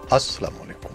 अस्सलाम वालेकुम।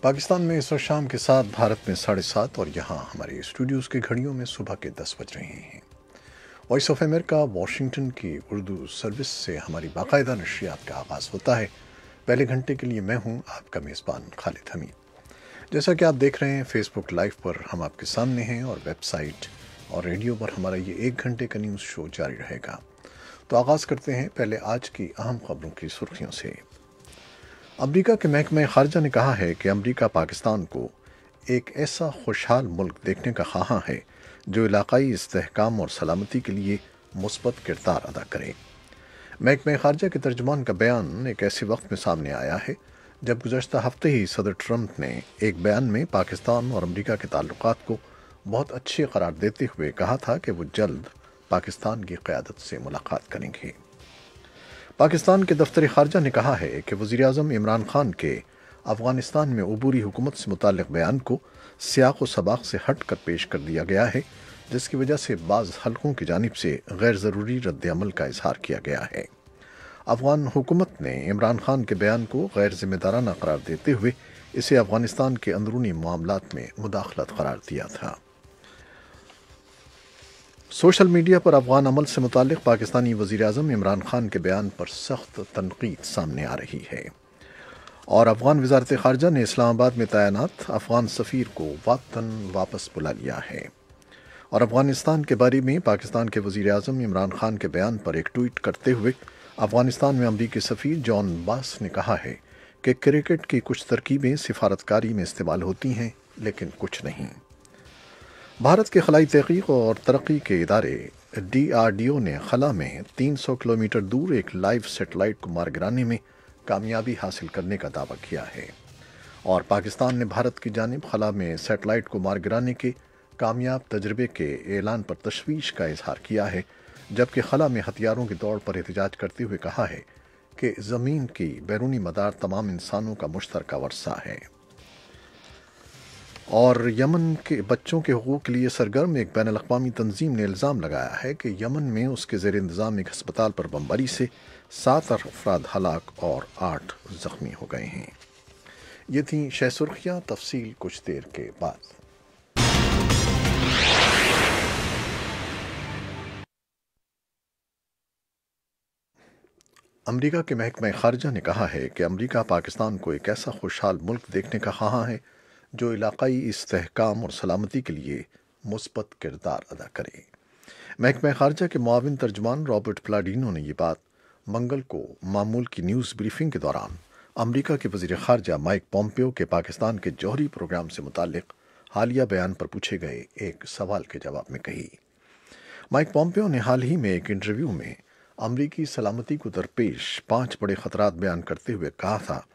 पाकिस्तान में इस वक्त शाम के 7, भारत में 7:30 और यहाँ हमारे स्टूडियोज़ की घड़ियों में सुबह के 10 बज रहे हैं। वॉइस ऑफ अमेरिका वाशिंगटन की उर्दू सर्विस से हमारी बाकायदा नशरियात का आगाज़ होता है। पहले घंटे के लिए मैं हूँ आपका मेज़बान खालिद हमीद। जैसा कि आप देख रहे हैं, फेसबुक लाइव पर हम आपके सामने हैं और वेबसाइट और रेडियो पर हमारा ये 1 घंटे का न्यूज़ शो जारी रहेगा। तो आगाज़ करते हैं पहले आज की अहम खबरों की सुर्खियों से। अमरीका के महकमे ख़ारजा ने कहा है कि अमरीका पाकिस्तान को एक ऐसा खुशहाल मुल्क देखने का ख़्वाहां है जो इलाक़ाई इस्तेहकाम और सलामती के लिए मुस्बत किरदार अदा करे। महकमे ख़ारजा के तर्जुमान का बयान एक ऐसे वक्त में सामने आया है जब गुज़श्ता हफ्ते ही सदर ट्रंप ने एक बयान में पाकिस्तान और अमरीका के ताल्लुकात को बहुत अच्छे करार देते हुए कहा था कि वो जल्द पाकिस्तान की क़यादत से मुलाकात करेंगे। पाकिस्तान के दफ्तर ख़ारजा ने कहा है कि वज़ीर-ए-आज़म इमरान खान के अफ़गानिस्तान में अबूरी हुकूमत से मुताल्लिक़ बयान को सियाक़ व सबाक़ से हट कर पेश कर दिया गया है, जिसकी वजह से बाज़ हलकों की जानिब से गैर ज़रूरी रद्द-ए-अमल का इज़हार किया गया है। अफ़गान हुकूमत ने इमरान खान के बयान को गैर ज़िम्मेदाराना करार देते हुए इसे अफ़गानिस्तान के अंदरूनी मामलात में मुदाखलत करार दिया था। सोशल मीडिया पर अफ़गान अमल से मुताल्लिक़ पाकिस्तानी वज़ीर-ए-आज़म इमरान खान के बयान पर सख्त तनक़ीद सामने आ रही है और अफ़गान वज़ारत ख़ारजा ने इस्लामाबाद में तैनात अफ़गान सफ़ीर को वतन वापस बुला लिया है। और अफ़गानिस्तान के बारे में पाकिस्तान के वज़ीर-ए-आज़म इमरान खान के बयान पर एक ट्वीट करते हुए अफ़गानिस्तान में अमरीकी सफ़ीर जॉन बास ने कहा है कि क्रिकेट की कुछ तरकीबें सिफारतकारी में इस्तेमाल होती हैं, लेकिन कुछ नहीं। भारत के खलाई तहक़ीक़ और तरक्की के इदारे DRDO ने खला में 300 किलोमीटर दूर एक लाइव सेटेलाइट को मार गिराने में कामयाबी हासिल करने का दावा किया है और पाकिस्तान ने भारत की जानिब खला में सेटेलाइट को मार गिराने के कामयाब तजर्बे के ऐलान पर तशवीश का इजहार किया है, जबकि खला में हथियारों की दौड़ पर एहतजाज करते हुए कहा है कि ज़मीन की बैरूनी मदार तमाम इंसानों का मुश्तरका वर्सा है। और यमन के बच्चों के हुकूक़ के लिए सरगर्म एक बैनुल अक़वामी तंजीम ने इल्ज़ाम लगाया है कि यमन में उसके ज़ेर इंतज़ाम एक हस्पताल पर बमबारी से 7 अफराद हलाक और 8 ज़ख्मी हो गए हैं। ये थीं शह सुर्खियाँ, तफसील कुछ देर के बाद। अमरीका के महकमा ख़ारजा ने कहा है कि अमरीका पाकिस्तान को एक ऐसा खुशहाल मुल्क देखने का ख़्वाहां है जो इलाक़ाई इस्तेहकाम और सलामती के लिए मुस्बत किरदार अदा करे। महकमा ख़ारजा के मुआविन तर्जुमान रॉबर्ट प्लाडिनो ने यह बात मंगल को मामूल की न्यूज़ ब्रीफिंग के दौरान अमरीका के वज़ीर ख़ारजा माइक पोम्पियो के पाकिस्तान के जौहरी प्रोग्राम से मुताल्लिक़ हालिया बयान पर पूछे गए एक सवाल के जवाब में कही। माइक पोम्पियो ने हाल ही में एक इंटरव्यू में अमरीकी सलामती को दरपेश 5 बड़े ख़तरात बयान करते हुए कहा था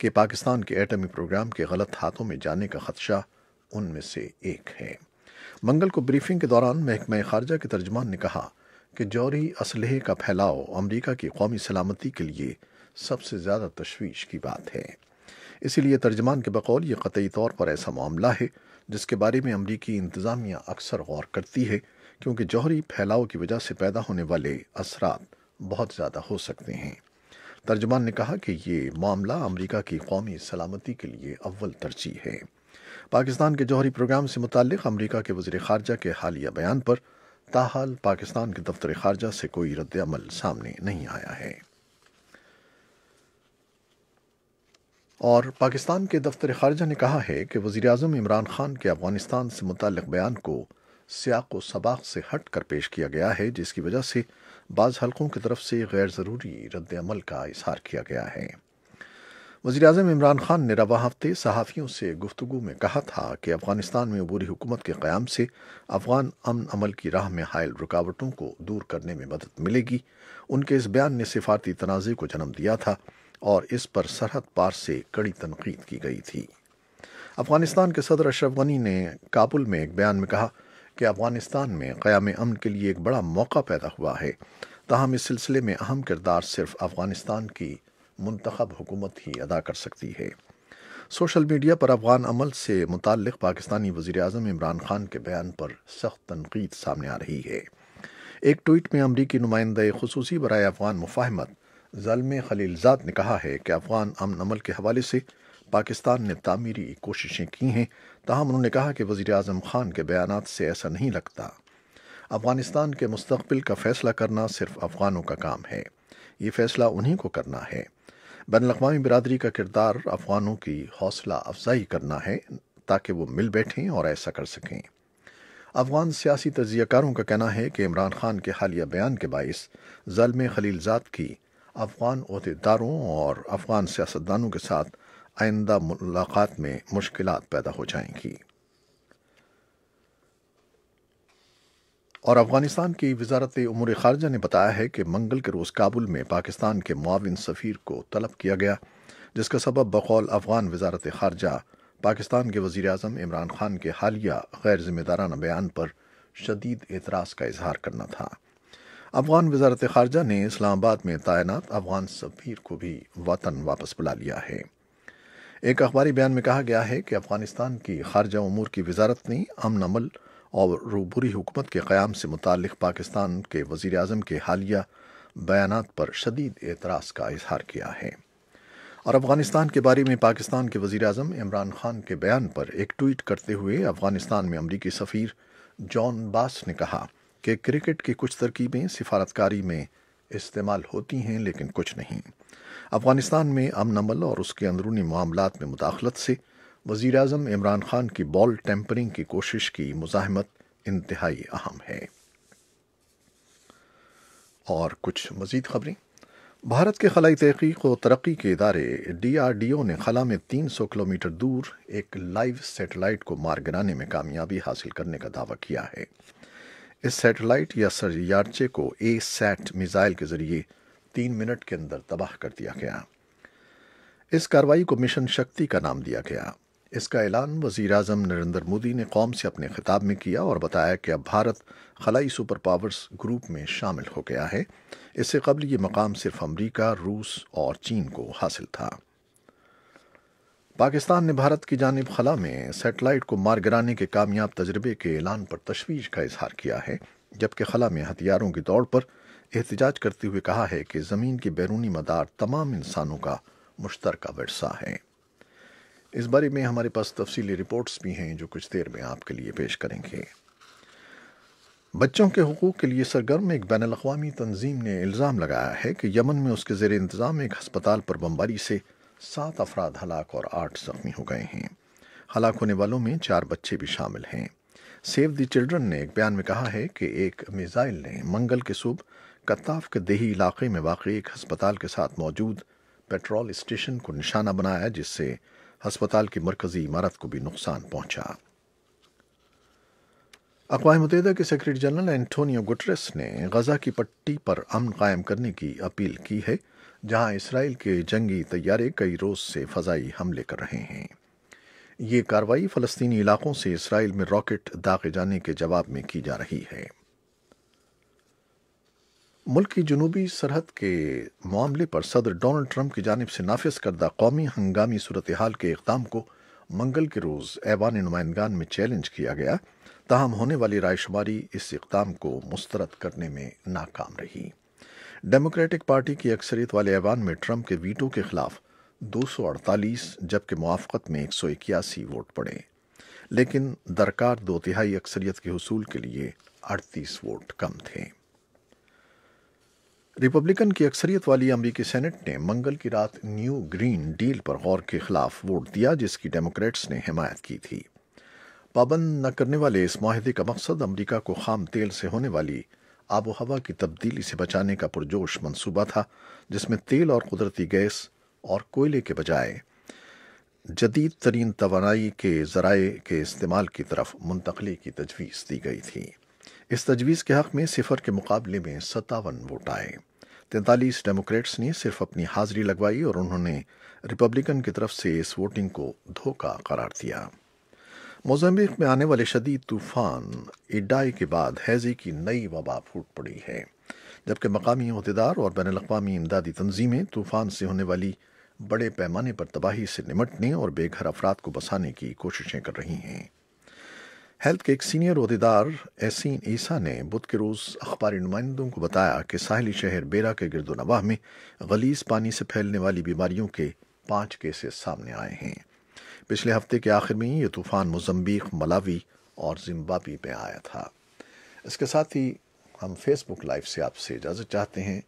कि पाकिस्तान के एटमी प्रोग्राम के गलत हाथों में जाने का खदशा उनमें से एक है। मंगल को ब्रीफिंग के दौरान महकमा ख़ारजा के तर्जुमान ने कहा कि जौहरी असलहे का फैलाव अमरीका की कौमी सलामती के लिए सबसे ज़्यादा तशवीश की बात है। इसीलिए तर्जुमान के बकौल ये क़तई तौर पर ऐसा मामला है जिसके बारे में अमरीकी इंतज़ामिया अक्सर गौर करती है, क्योंकि जौहरी फैलाव की वजह से पैदा होने वाले असरात बहुत ज़्यादा हो सकते हैं। तर्जुमान ने कहा कि ये मामला अमरीका की कौमी सलामती के लिए अव्वल तरजीह है। पाकिस्तान के जौहरी प्रोग्राम से मुताल्लिक़ अमरीका के वज़ीर ख़ारजा के हालिया बयान पर ताहाल पाकिस्तान के दफ्तर ख़ारजा से कोई रद्द-ए-अमल सामने नहीं आया है। और पाकिस्तान के दफ्तर ख़ारजा ने कहा है कि वज़ीर-ए-आज़म इमरान खान के अफ़गानिस्तान से मुताल्लिक़ बयान को सियाक़ व सबाक़ से हट कर पेश किया गया है, जिसकी वजह से बाज़ हलकों की तरफ से गैर ज़रूरी रद्द-ए-अमल का इज़हार किया गया है। वज़ीर-ए-आज़म इमरान खान ने रवा हफ्ते सहाफ़ियों से गुफ्तगू में कहा था कि अफ़गानिस्तान में अबूरी हुकूमत के क़याम से अफ़गान अमन अमल की राह में हायल रुकावटों को दूर करने में मदद मिलेगी। उनके इस बयान ने सिफारती तनाज़े को जन्म दिया था और इस पर सरहद पार से कड़ी तनक़ीद की गई थी। अफ़गानिस्तान के सदर अशरफ गनी ने काबुल में एक बयान में कहा कि अफ़गानिस्तान में क़याम अमन के लिए एक बड़ा मौका पैदा हुआ है, ताहम इस सिलसिले में अहम किरदार सिर्फ अफ़गानिस्तान की मुंतखब हुकूमत ही अदा कर सकती है। सोशल मीडिया पर अफ़गान अमल से मुताल्लिक़ पाकिस्तानी वज़ीर-ए-आज़म इमरान खान के बयान पर सख्त तनक़ीद सामने आ रही है। एक ट्वीट में अमरीकी नुमाइंदा ख़ुसूसी बराए अफ़गान मुफ़ाहमत زلمے خلیلزاد نے کہا ہے کہ افغان امن عمل کے حوالے سے پاکستان نے تعمیری کوششیں کی ہیں، تاہم انہوں نے کہا کہ وزیر اعظم خان کے بیانات سے ایسا نہیں لگتا۔ افغانستان کے مستقبل کا فیصلہ کرنا صرف افغانوں کا کام ہے، یہ فیصلہ انہی کو کرنا ہے۔ بین الاقوامی برادری کا کردار افغانوں کی حوصلہ افزائی کرنا ہے تاکہ وہ مل بیٹھیں اور ایسا کر سکیں۔ افغان سیاسی تجزیہ کاروں کا کہنا ہے کہ عمران خان کے حالیہ بیان کے باعث زلمے خلیلزاد کی افغان عہدیداروں اور افغان سیاستدانوں کے ساتھ آئندہ ملاقات میں مشکلات پیدا ہو جائیں گی۔ اور افغانستان کی وزارت امور خارجہ نے بتایا ہے کہ منگل کے روز کابل میں پاکستان کے معاون سفیر کو طلب کیا گیا، جس کا سبب بقول افغان وزارت خارجہ پاکستان کے وزیر اعظم عمران خان کے حالیہ غیر ذمہ دارانہ بیان پر شدید اعتراض کا اظہار کرنا تھا۔ افغان وزارت خارجہ نے اسلام آباد میں تعینات افغان سفیر کو بھی وطن واپس بلا لیا ہے۔ ایک اخباری بیان میں کہا گیا ہے کہ افغانستان کی خارجہ امور کی وزارت نے امن عمل اور روبوری حکومت کے قیام سے متعلق پاکستان کے وزیر اعظم کے حالیہ بیانات پر شدید اعتراض کا اظہار کیا ہے۔ اور افغانستان کے بارے میں پاکستان کے وزیر اعظم عمران خان کے بیان پر ایک ٹویٹ کرتے ہوئے افغانستان میں امریکی سفیر جان باس نے کہا کہ کرکٹ کی کچھ ترکیبیں سفارتکاری میں استعمال ہوتی ہیں لیکن کچھ نہیں۔ افغانستان میں امن عمل اور اس کے اندرونی معاملات میں مداخلت سے وزیر اعظم عمران خان کی بال ٹیمپرنگ کی کوشش کی مزاحمت انتہائی اہم ہے۔ اور کچھ مزید خبریں۔ بھارت کے خلائی تحقیق و ترقی کے ادارے DRDO نے خلا میں 300 کلومیٹر دور ایک لائیو سیٹلائٹ کو مار گرانے میں کامیابی حاصل کرنے کا دعویٰ کیا ہے۔ اس سیٹلائٹ یا سیارچے کو سیٹ میزائل کے ذریعے 3 منٹ کے اندر تباہ کر دیا گیا۔ اس کارروائی کو مشن شکتی کا نام دیا گیا۔ اس کا اعلان وزیر اعظم نریندر مودی نے قوم سے اپنے خطاب میں کیا اور بتایا کہ اب بھارت خلائی سپر پاورز گروپ میں شامل ہو گیا ہے۔ اس سے قبل یہ مقام صرف امریکہ، روس اور چین کو حاصل تھا۔ پاکستان نے بھارت کی جانب خلا میں سیٹلائٹ کو مار گرانے کے کامیاب تجربے کے اعلان پر تشویش کا اظہار کیا ہے، جبکہ خلا میں ہتھیاروں کی دوڑ پر احتجاج کرتے ہوئے کہا ہے کہ زمین کی بیرونی مدار تمام انسانوں کا مشترکہ ورثہ ہے۔ اس بارے میں ہمارے پاس تفصیلی رپورٹس بھی ہیں جو کچھ دیر میں آپ کے لیے پیش کریں گے۔ بچوں کے حقوق کے لیے سرگرم ایک بین الاقوامی تنظیم نے الزام لگایا ہے کہ یمن میں اس کے زیر انتظام ایک ہسپتال پر بمباری سے 7 افراد ہلاک اور 8 زخمی ہو گئے ہیں۔ ہلاک ہونے والوں میں 4 بچے بھی شامل ہیں۔ سیو دی چلڈرن نے ایک بیان میں کہا ہے کہ ایک میزائل نے منگل کے صبح کتاف کے دیہی علاقے میں واقع ایک ہسپتال کے ساتھ موجود پیٹرول اسٹیشن کو نشانہ بنایا، جس سے ہسپتال کی مرکزی عمارت کو بھی نقصان پہنچا۔ اقوام متحدہ کے سیکرٹری جنرل اینٹونیو گٹریس نے غزہ کی پٹی پر امن قائم کرنے کی اپیل کی ہے، جہاں اسرائیل کے جنگی طیارے کئی روز سے فضائی حملے کر رہے ہیں۔ یہ کارروائی فلسطینی علاقوں سے اسرائیل میں راکٹ داغے جانے کے جواب میں کی جا رہی ہے۔ ملک کی جنوبی سرحد کے معاملے پر صدر ڈونلڈ ٹرمپ کی جانب سے نافذ کردہ قومی ہنگامی صورتحال کے اقدام کو منگل کے روز ایوان نمائندگان میں چیلنج کیا گیا، تاہم ہونے والی رائے شماری اس اقدام کو مسترد کرنے میں ناکام رہی۔ ڈیموکریٹک پارٹی کی اکثریت والے ایوان میں ٹرمپ کے ویٹو کے خلاف 248 جبکہ موافقت میں 181 ووٹ پڑے، لیکن درکار 2/3 اکثریت کے حصول کے لیے 38 ووٹ کم تھے۔ ریپبلکن کی اکثریت والی امریکی سینٹ نے منگل کی رات نیو گرین ڈیل پر غور کے خلاف ووٹ دیا، جس کی ڈیموکریٹس نے حمایت کی تھی۔ پابند نہ کرنے والے اس معاہدے کا مقصد امریکہ کو خام تیل سے ہونے والی آب و ہوا کی تبدیلی سے بچانے کا پرجوش منصوبہ تھا، جس میں تیل اور قدرتی گیس اور کوئلے کے بجائے جدید ترین توانائی کے ذرائع کے استعمال کی طرف منتقلی کی تجویز دی گئی تھی۔ اس تجویز کے حق میں 0 کے مقابلے میں 57 ووٹ آئے۔ 43 ڈیموکریٹس نے صرف اپنی حاضری لگوائی اور انہوں نے ریپبلکن کی طرف سے اس ووٹنگ کو دھوکہ قرار دیا۔ موزمبیق میں آنے والے شدید طوفان ایڈائی کے بعد ہیزی کی نئی وبا پھوٹ پڑی ہے، جبکہ مقامی عہدیدار اور بین الاقوامی امدادی تنظیمیں طوفان سے ہونے والی بڑے پیمانے پر تباہی سے نمٹنے اور بے گھر افراد کو بسانے کی کوششیں کر رہی ہیں۔ हेल्थ के एक सीनियर अहदेदार एहसीन ईसा ने बुध के रोज़ अखबारी नुमाइंदों को बताया कि साहिली शहर बेरा के गिरदोनवाह में गलीज पानी से फैलने वाली बीमारियों के 5 केसेस सामने आए हैं। पिछले हफ्ते के आखिर में ये तूफ़ान मोज़म्बिक, मलावी और जिम्बाब्वे में आया था। इसके साथ ही हम फेसबुक लाइव से आपसे इजाज़त चाहते हैं।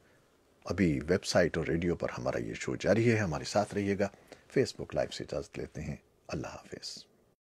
अभी वेबसाइट और रेडियो पर हमारा ये शो जारी है, हमारे साथ रहिएगा। फेसबुक लाइव से इजाज़त लेते हैं। अल्लाह हाफिज़।